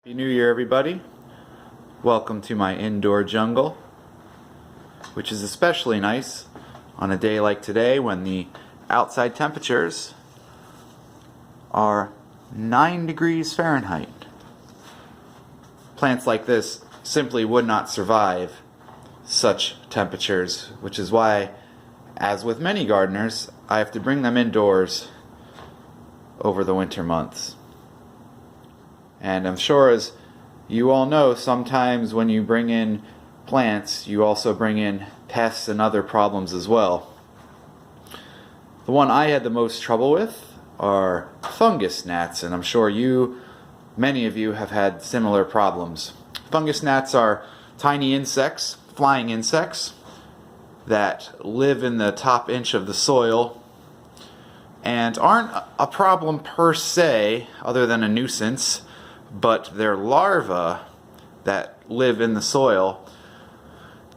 Happy New Year, everybody. Welcome to my indoor jungle, which is especially nice on a day like today when the outside temperatures are 9 degrees Fahrenheit. Plants like this simply would not survive such temperatures, which is why, as with many gardeners, I have to bring them indoors over the winter months. And I'm sure, as you all know, sometimes when you bring in plants, you also bring in pests and other problems as well. The one I had the most trouble with are fungus gnats, and I'm sure many of you have had similar problems. Fungus gnats are tiny insects, flying insects, that live in the top inch of the soil and aren't a problem per se, other than a nuisance. But their larvae that live in the soil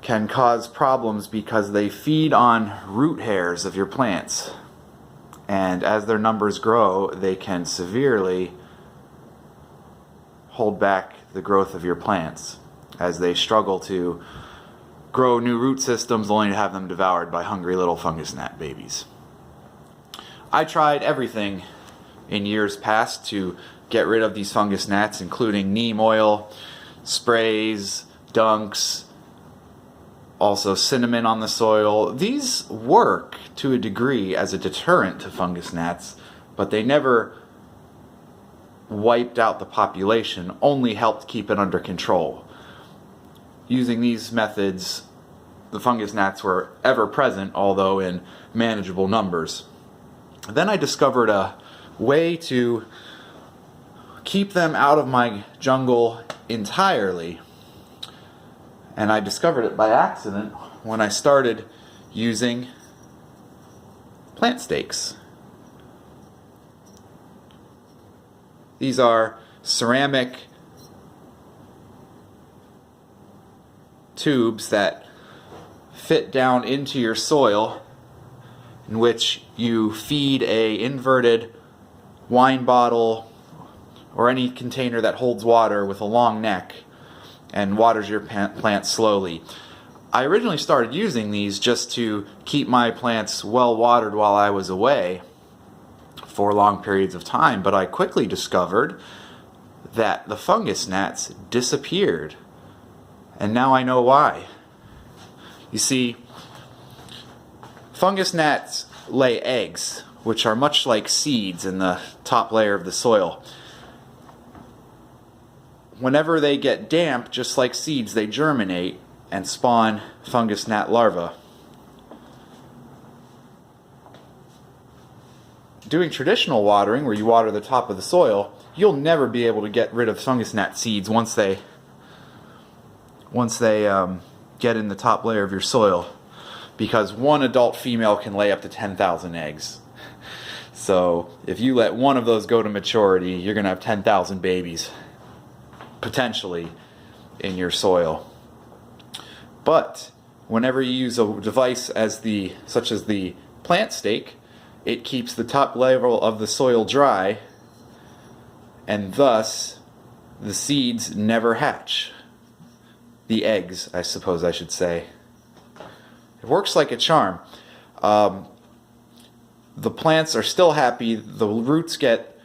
can cause problems because they feed on root hairs of your plants. And as their numbers grow, they can severely hold back the growth of your plants as they struggle to grow new root systems only to have them devoured by hungry little fungus gnat babies. I tried everything in years past to get rid of these fungus gnats, including neem oil, sprays, dunks, also cinnamon on the soil. These work to a degree as a deterrent to fungus gnats, but they never wiped out the population, only helped keep it under control. Using these methods, the fungus gnats were ever present, although in manageable numbers. Then I discovered a way to keep them out of my jungle entirely, and I discovered it by accident when I started using plant stakes. These are ceramic tubes that fit down into your soil, in which you feed a inverted wine bottle or any container that holds water with a long neck and waters your plant slowly. I originally started using these just to keep my plants well watered while I was away for long periods of time, but I quickly discovered that the fungus gnats disappeared, and now I know why. You see, fungus gnats lay eggs, which are much like seeds in the top layer of the soil. Whenever they get damp, just like seeds, they germinate and spawn fungus gnat larvae. Doing traditional watering, where you water the top of the soil, you'll never be able to get rid of fungus gnat seeds once they get in the top layer of your soil, because one adult female can lay up to 10,000 eggs. So if you let one of those go to maturity, you're going to have 10,000 babies potentially in your soil. But whenever you use a device such as the plant stake, it keeps the top level of the soil dry, and thus the seeds never hatch. The eggs, I suppose I should say. It works like a charm. The plants are still happy. The roots get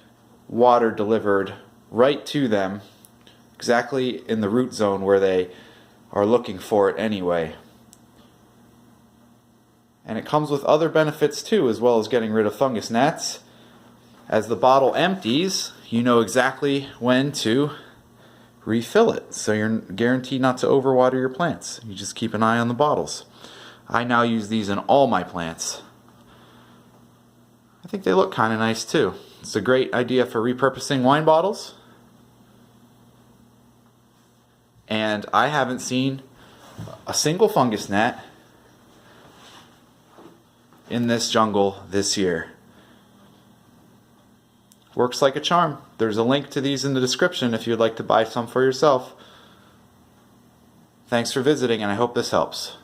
water delivered right to them, exactly in the root zone where they are looking for it anyway. And it comes with other benefits too, as well as getting rid of fungus gnats. As the bottle empties, you know exactly when to refill it, so you're guaranteed not to overwater your plants. You just keep an eye on the bottles. I now use these in all my plants. I think they look kind of nice too. It's a great idea for repurposing wine bottles. And I haven't seen a single fungus gnat in this jungle this year. Works like a charm. There's a link to these in the description if you'd like to buy some for yourself. Thanks for visiting, and I hope this helps.